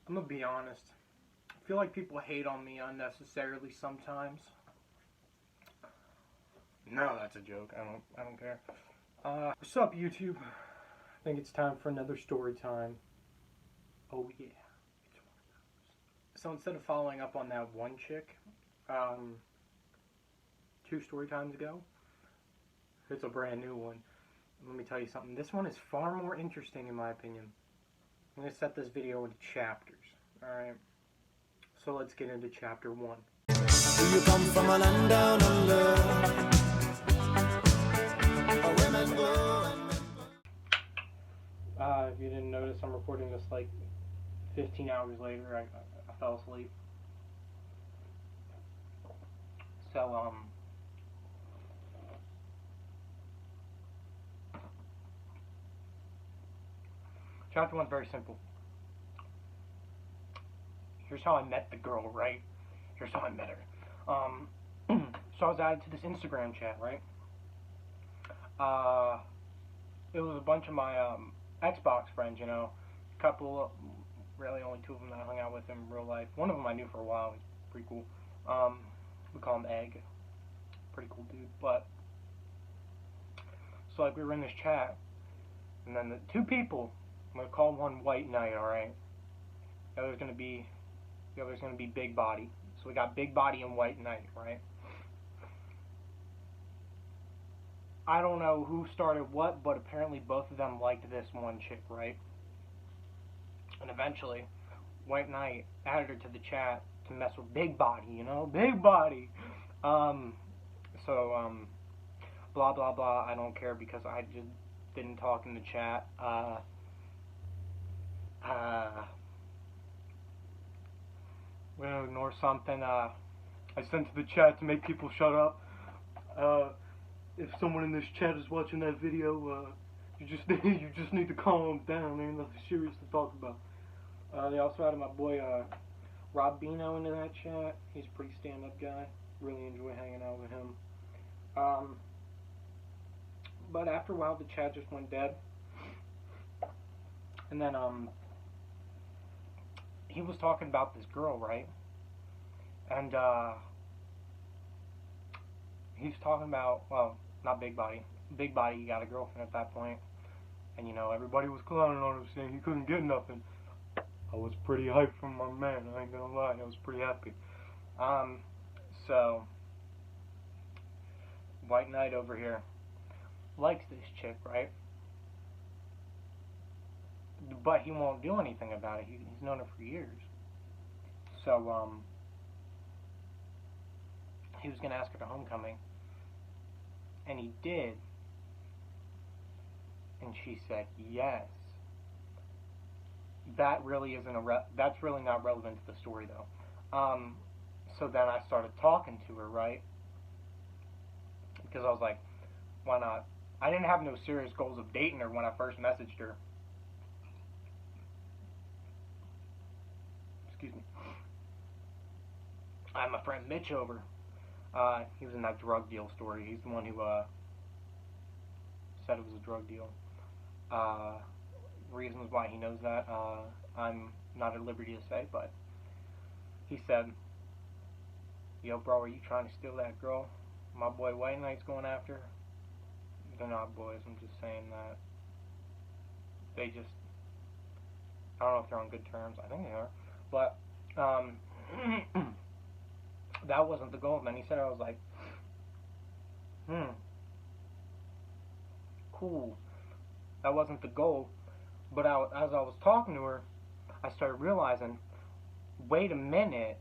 I'm gonna be honest. I feel like people hate on me unnecessarily sometimes. No, that's a joke. I don't care. What's up, YouTube? I think it's time for another story time. Oh yeah, it's one of those. So instead of following up on that one chick, 2 story times ago, it's a brand new one. Let me tell you something. This one is far more interesting in my opinion. I'm gonna set this video into chapters. All right. So let's get into chapter 1. Do you come from a land down under? Women go and men If you didn't notice, I'm recording this like 15 hours later. I fell asleep. So, chapter 1's very simple. Here's how I met the girl, right? Here's how I met her. So I was added to this Instagram chat, right? It was a bunch of my Xbox friends, you know, a couple, really only 2 of them that I hung out with in real life. One of them I knew for a while. He's pretty cool. We call him Egg. Pretty cool dude. But so like we were in this chat, and then the 2 people, I'm gonna call one White Knight, all right? The other's gonna be Big Body. So we got Big Body and White Knight, right? I don't know who started what, but apparently both of them liked this one chick, right? And eventually, White Knight added her to the chat to mess with Big Body, you know? Big Body! Blah, blah, blah, I don't care because I just didn't talk in the chat. We're gonna ignore something, I sent to the chat to make people shut up. If someone in this chat is watching that video, you just need to calm down. There ain't nothing serious to talk about. They also added my boy Rob Bino into that chat. He's a pretty stand-up guy. Really enjoy hanging out with him. But after a while, the chat just went dead. And then he was talking about this girl, right? And he's talking about, well, not Big Body. Big Body, he got a girlfriend at that point. And, you know, everybody was clowning on him, saying he couldn't get nothing. I was pretty hyped for my man, I ain't gonna lie. I was pretty happy. So, White Knight over here likes this chick, right? But he won't do anything about it. He's known her for years. So, he was gonna ask her to homecoming. And he did. And she said yes. That really isn't that's really not relevant to the story though. So then I started talking to her, right? Because I was like, why not? I didn't have no serious goals of dating her when I first messaged her. Excuse me. I had my friend Mitch over. He was in that drug deal story. He's the one who said it was a drug deal. Reasons why he knows that, I'm not at liberty to say, but he said, yo bro, are you trying to steal that girl my boy White Knight's going after? They're not boys, I'm just saying that they just, I don't know if they're on good terms. I think they are, but that wasn't the goal. And then he said, I was like, cool, that wasn't the goal. But as I was talking to her, I started realizing, wait a minute,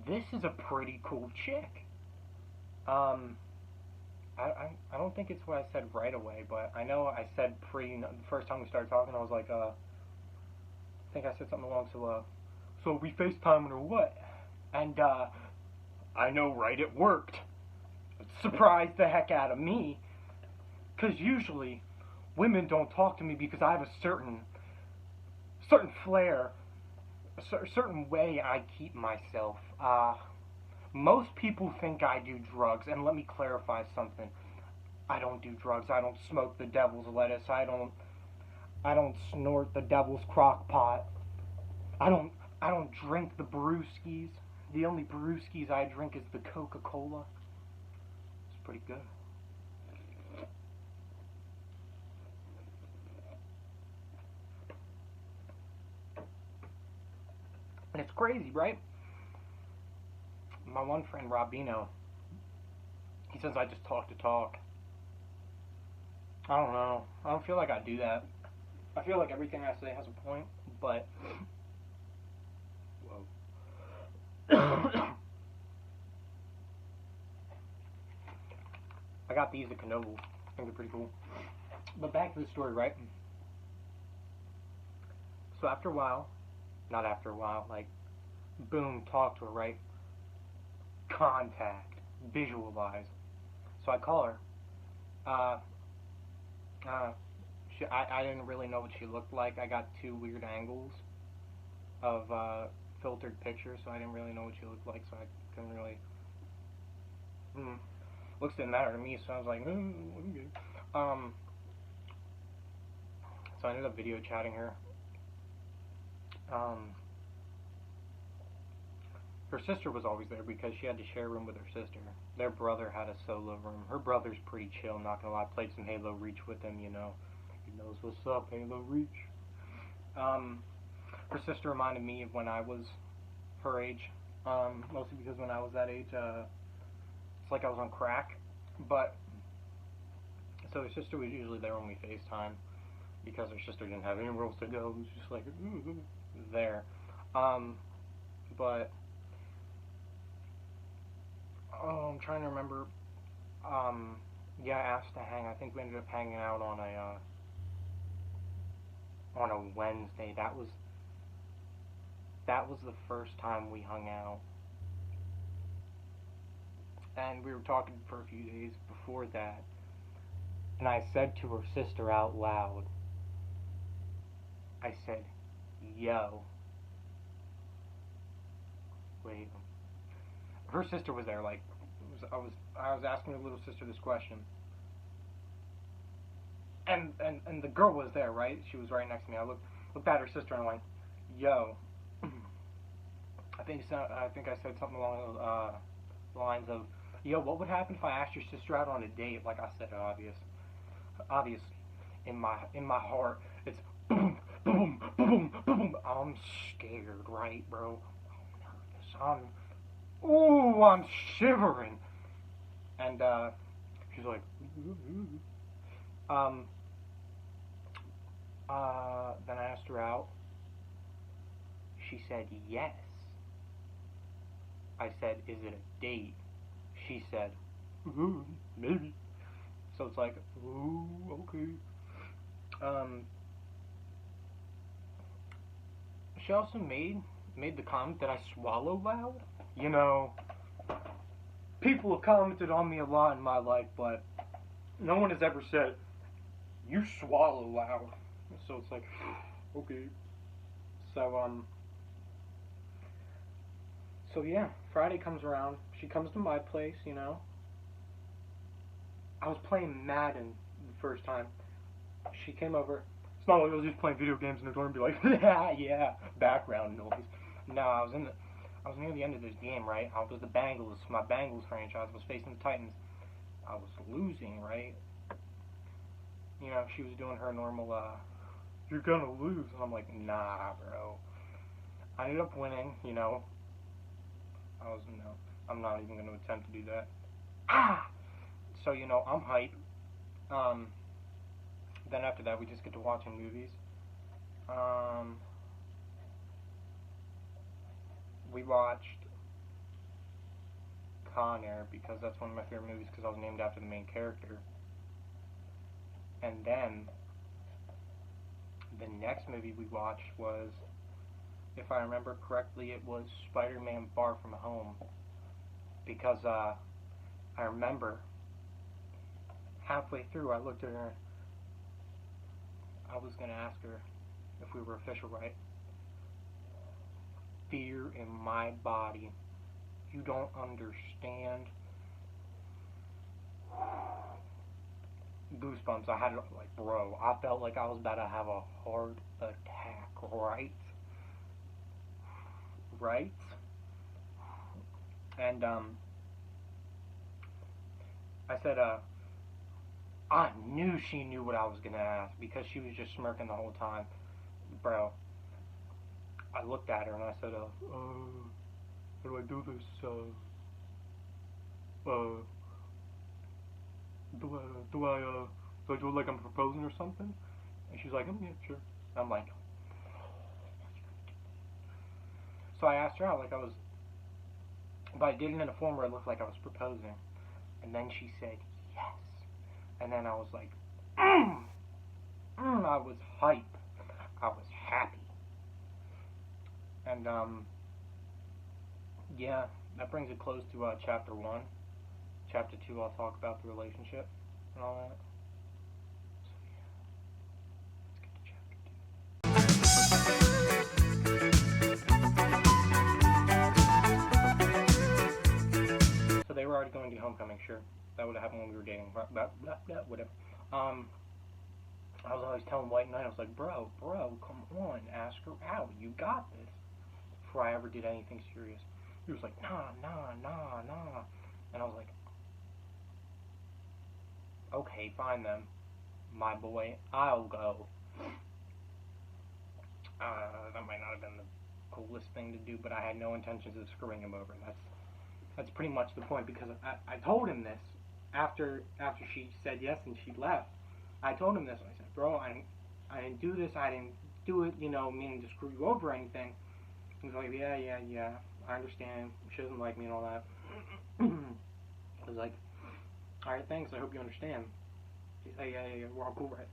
this is a pretty cool chick. I don't think it's what I said right away, but I know I said pretty, the first time we started talking, I was like, I think I said something along, so are we FaceTiming or what? And, I know, right, it worked. It surprised the heck out of me, because usually, women don't talk to me because I have a certain flair, a certain way I keep myself. Most people think I do drugs, and let me clarify something. I don't do drugs. I don't smoke the devil's lettuce. I I don't snort the devil's crock pot. I don't I don't drink the brewskis. The only brewskis I drink is the Coca-Cola. It's pretty good. And it's crazy, right? My one friend Robino, he says I just talk to talk. I don't know. I don't feel like I do that. I feel like everything I say has a point, but whoa. I got these at Knoebels. I think they're pretty cool. But back to the story, right? So after a while, not after a while, like, boom, talk to her, right? Contact, visualize. So I call her. Uh, I didn't really know what she looked like. I got two weird angles of filtered pictures, so I didn't really know what she looked like, so I couldn't really. Looks didn't matter to me, so I was like, okay. So I ended up video chatting her. Her sister was always there because she had to share a room with her sister. Their brother had a solo room. Her brother's pretty chill, not gonna lie. Played some Halo Reach with him, you know. He knows what's up, Halo Reach. Her sister reminded me of when I was her age. Mostly because when I was that age, it's like I was on crack. But, so her sister was usually there when we FaceTime because her sister didn't have anywhere else to go. It was just like, there. But, I'm trying to remember. Yeah, I asked to hang. I think we ended up hanging out on a Wednesday. That was the first time we hung out. And we were talking for a few days before that. And I said to her sister out loud, I said, yo. Wait. Her sister was there, like, I was asking her little sister this question. And the girl was there, right? She was right next to me. I looked at her sister and I went, yo. I think I said something along the lines of, yo, what would happen if I asked your sister out on a date? Like I said, obvious. In my heart, it's boom, boom, boom, boom. I'm scared, right, bro? I'm nervous. I'm shivering. And she's like, then I asked her out. She said yes. I said, is it a date? She said, maybe. So it's like, okay. She also made the comment that I swallow loud. You know, people have commented on me a lot in my life, but no one has ever said, you swallow loud. So it's like, okay. So yeah, Friday comes around. She comes to my place, you know. I was playing Madden the first time. She came over. It's not like I was just playing video games in the door and be like, yeah, background noise. No, I was near the end of this game, right? I was the Bengals, my Bengals franchise was facing the Titans. I was losing, right? You know, she was doing her normal, you're gonna lose. And I'm like, nah, bro. I ended up winning, you know. I'm not even gonna attempt to do that. So, you know, I'm hyped. Then after that, we just get to watching movies. We watched Con Air because that's one of my favorite movies because I was named after the main character. And then the next movie we watched was, if I remember correctly, it was Spider-Man Far From Home. Because I remember halfway through I looked at her. I was going to ask her if we were official, right? Fear in my body. You don't understand. goosebumps. I had, like, bro, I felt like I was about to have a heart attack, right? Right? And, I said, I knew she knew what I was gonna ask because she was just smirking the whole time. Bro, I looked at her and I said, how do I do this? Do I do it like I'm proposing or something? And she's like, yeah, sure. I'm like, so I asked her out like I was, but I did it in a form where it looked like I was proposing. And then she said yes. And then I was like, I was hype. I was happy. And, yeah, that brings it close to, chapter 1. Chapter 2, I'll talk about the relationship and all that. So they were already going to homecoming, sure. That would have happened when we were dating. Whatever. I was always telling White Knight, I was like, bro, come on, ask her out. You got this. Before I ever did anything serious. He was like, nah. And I was like, okay, fine then, my boy, I'll go. That might not have been the coolest thing to do, but I had no intentions of screwing him over. That's pretty much the point, because I told him this after she said yes and she left. I told him this, and I said, bro, I didn't do this, I didn't do it, meaning to screw you over or anything. He's like, yeah, I understand, she doesn't like me and all that. I was like, alright, thanks, I hope you understand. He's like, yeah, we're all cool, right?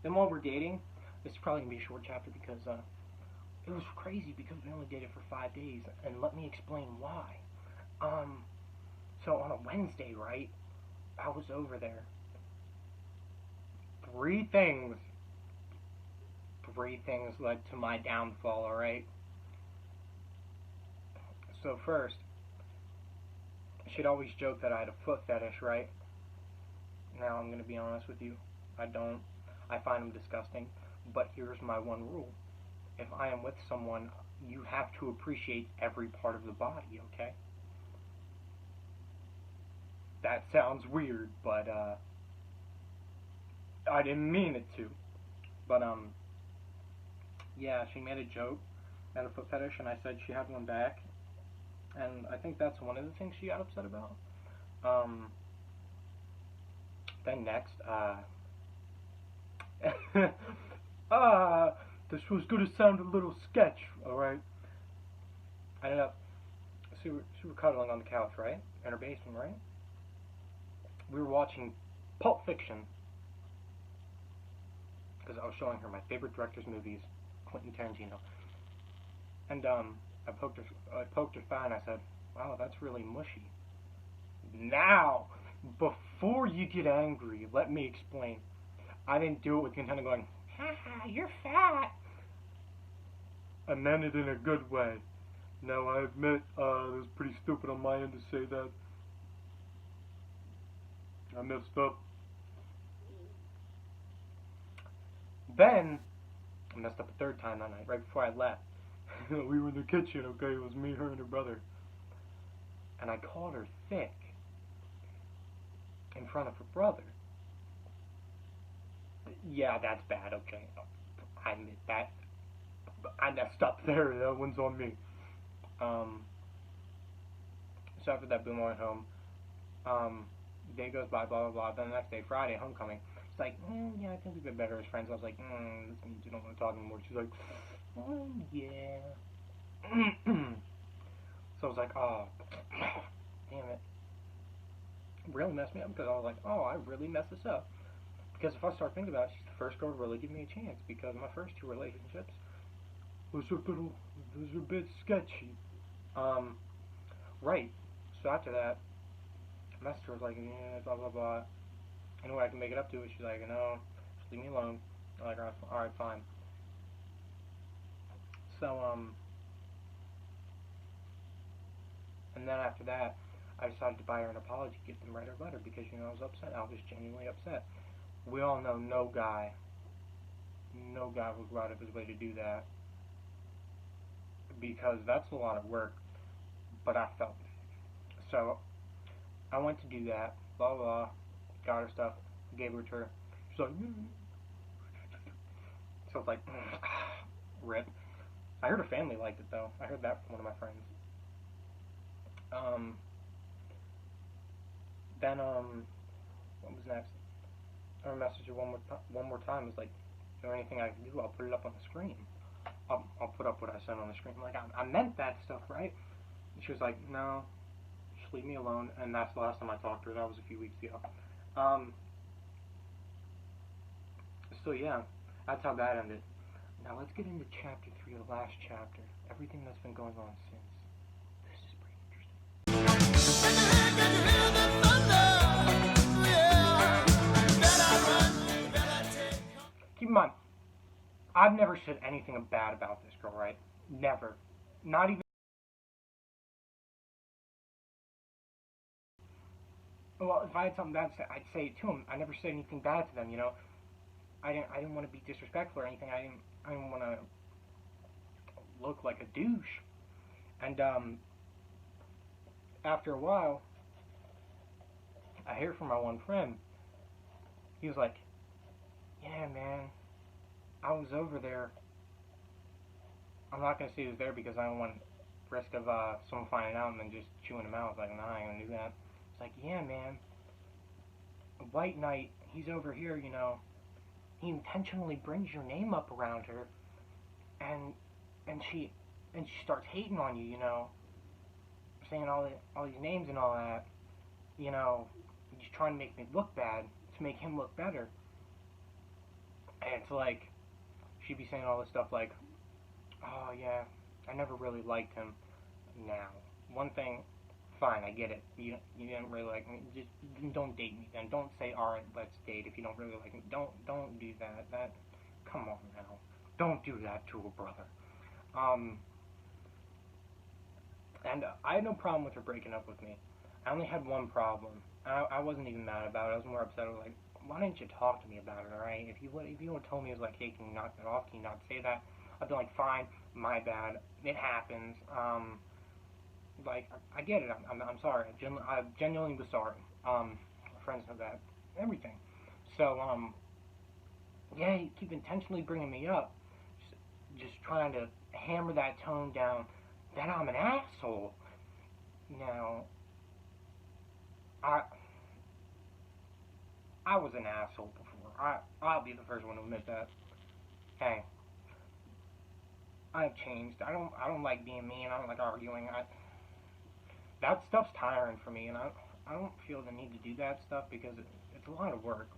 Then while we're dating, this is probably going to be a short chapter because, it was crazy because we only dated for 5 days, and let me explain why. So on a Wednesday, right, I was over there. Three things led to my downfall, alright? So first, she'd always joke that I had a foot fetish, right? Now I'm going to be honest with you. I don't. I find them disgusting. But here's my one rule. If I am with someone, you have to appreciate every part of the body, okay? That sounds weird, but, I didn't mean it to. But, yeah, she made a joke at a foot fetish, and I said she had one back. And I think that's one of the things she got upset about. Then next, this was gonna sound a little sketch, alright? I ended up, so we were cuddling on the couch, right? In her basement, right? We were watching Pulp Fiction, because I was showing her my favorite director's movies, Quentin Tarantino. And, I poked her thigh and I said, wow, that's really mushy. Now, before you get angry, let me explain. I didn't do it with the intent of going, haha, you're fat. I meant it in a good way. Now, I admit, it was pretty stupid on my end to say that. I messed up. Then, I messed up a third time that night, right before I left. We were in the kitchen, okay? It was me, her, and her brother. And I called her thick in front of her brother. Yeah, that's bad, okay. I admit that. I messed up there. That one's on me. So after that, boom, I went home. Day goes by, blah, blah, blah. Then the next day, Friday, homecoming. It's like, yeah, I think we've been better as friends. I was like, this means you don't want to talk anymore. She's like, yeah. So I was like, oh, damn it. It really messed me up because I was like, oh, I really messed this up. Because if I start thinking about it, she's the first girl to really give me a chance. Because my first 2 relationships was a bit sketchy. Right. So after that, I messaged her, was like, yeah, blah, blah, blah. I know what I can make it up to. She's like, no, just leave me alone. I'm like, alright, fine. So, and then after that, I decided to buy her an apology gift and write her a letter because, you know, I was upset. I was genuinely upset. We all know no guy would go out of his way to do that because that's a lot of work, but I felt it. So I went to do that, blah, blah, blah, got her stuff, gave her to her. She's like, so it's like, rip. I heard her family liked it, though. I heard that from one of my friends. Then, what was next? I messaged her one more time. It's like, is there anything I can do? I'll put it up on the screen. I'll put up what I said on the screen. I'm like, I meant that stuff, right? And she was like, no, just leave me alone. And that's the last time I talked to her. That was a few weeks ago. So yeah, that's how that ended. Now let's get into chapter 3, the last chapter. Everything that's been going on since. This is pretty interesting. Keep in mind, I've never said anything bad about this girl, right? Never. Not even. Well, if I had something bad to say, I'd say it to him. I never said anything bad to them, you know. I didn't want to be disrespectful or anything. I didn't want to look like a douche. And after a while, I hear from my one friend. He was like, "Yeah, man, I was over there. I'm not gonna say he was there because I don't want risk of someone finding out and then just chewing him out." I was like, "Nah, I ain't gonna do that." It's like, "Yeah, man, White Knight, he's over here, you know. He intentionally brings your name up around her, and she starts hating on you, you know, saying all these names and all that, you know, just trying to make me look bad to make him look better." And it's like she'd be saying all this stuff like, "Oh yeah, I never really liked him." Now, one thing, fine, I get it. You didn't really like me. Just don't date me then. Don't say, "All right, let's date," if you don't really like me. Don't do that. Come on now. Don't do that to a brother. And I had no problem with her breaking up with me. I only had one problem. I wasn't even mad about it. I was more upset. I was like, why didn't you talk to me about it, alright? If you would have told me, it was like, hey, can you knock that off? Can you not say that? I'd be like, fine, my bad. It happens. Like, I get it. I'm sorry. I genuinely was sorry. My friends know that. Everything. So, yeah, you keep intentionally bringing me up. Just trying to hammer that tone down that I'm an asshole. Now, I was an asshole before. I'll be the first one to admit that. Hey, I've changed. I don't like being mean. I don't like arguing. That stuff's tiring for me, and I don't feel the need to do that stuff because it's a lot of work.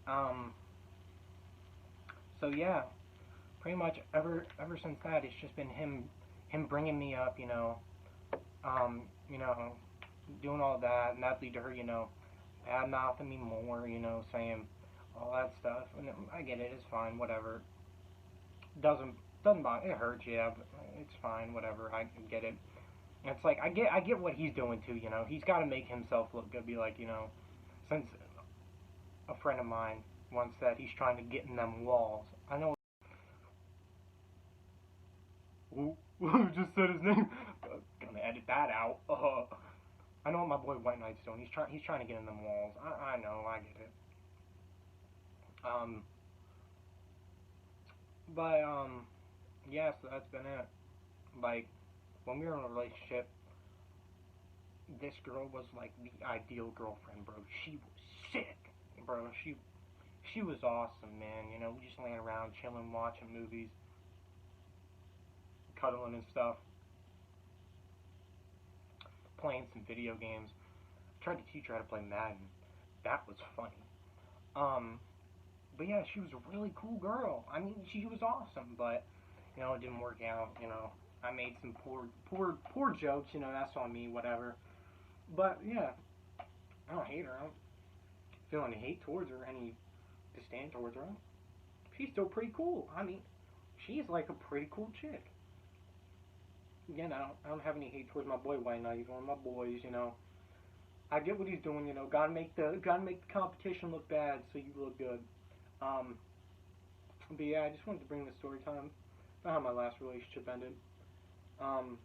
Um, so yeah, pretty much ever since that, it's just been him bringing me up, you know, doing all that, and that lead to her, you know, bad mouthing me more, you know, saying all that stuff. And I get it, it's fine, whatever. Doesn't bother. It hurts, yeah, but it's fine, whatever. I get it. And it's like I get what he's doing too, you know. He's got to make himself look good. Be like, you know, since a friend of mine once said he's trying to get in them walls. I know. Who just said his name? Gonna edit that out. I know what my boy White Knight's doing. He's trying to get in them walls. I know. I get it. Um, but yeah. So that's been it. Like when we were in a relationship, this girl was like the ideal girlfriend, bro. She was sick, bro. She was awesome, man. You know, we just laying around, chilling, watching movies, cuddling and stuff, playing some video games. I tried to teach her how to play Madden. That was funny. Um, but yeah, she was a really cool girl. I mean, she was awesome, but you know, it didn't work out. You know, I made some poor jokes. You know, that's on me, whatever. But yeah, I don't hate her. I don't feel any hate towards her, any disdain towards her. She's still pretty cool. I mean, she's like a pretty cool chick. Again, I don't have any hate towards my boy White Knight. He's one of my boys, you know. I get what he's doing, you know. Gotta make the competition look bad so you look good. Um, but yeah, I just wanted to bring the story time about how my last relationship ended. Um,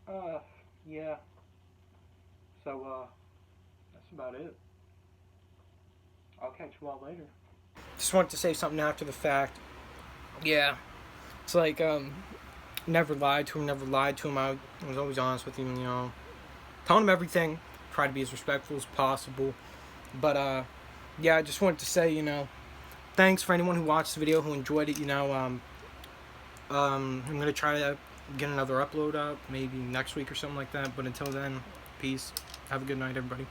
uh, yeah. So that's about it. I'll catch you all later. Just wanted to say something after the fact. Yeah, it's like never lied to him. Never lied to him. I was always honest with him. You know, telling him everything. Try to be as respectful as possible. But yeah, I just wanted to say, you know, thanks for anyone who watched the video, who enjoyed it. You know, I'm gonna try to get another upload up maybe next week or something like that. But until then, peace. Have a good night, everybody.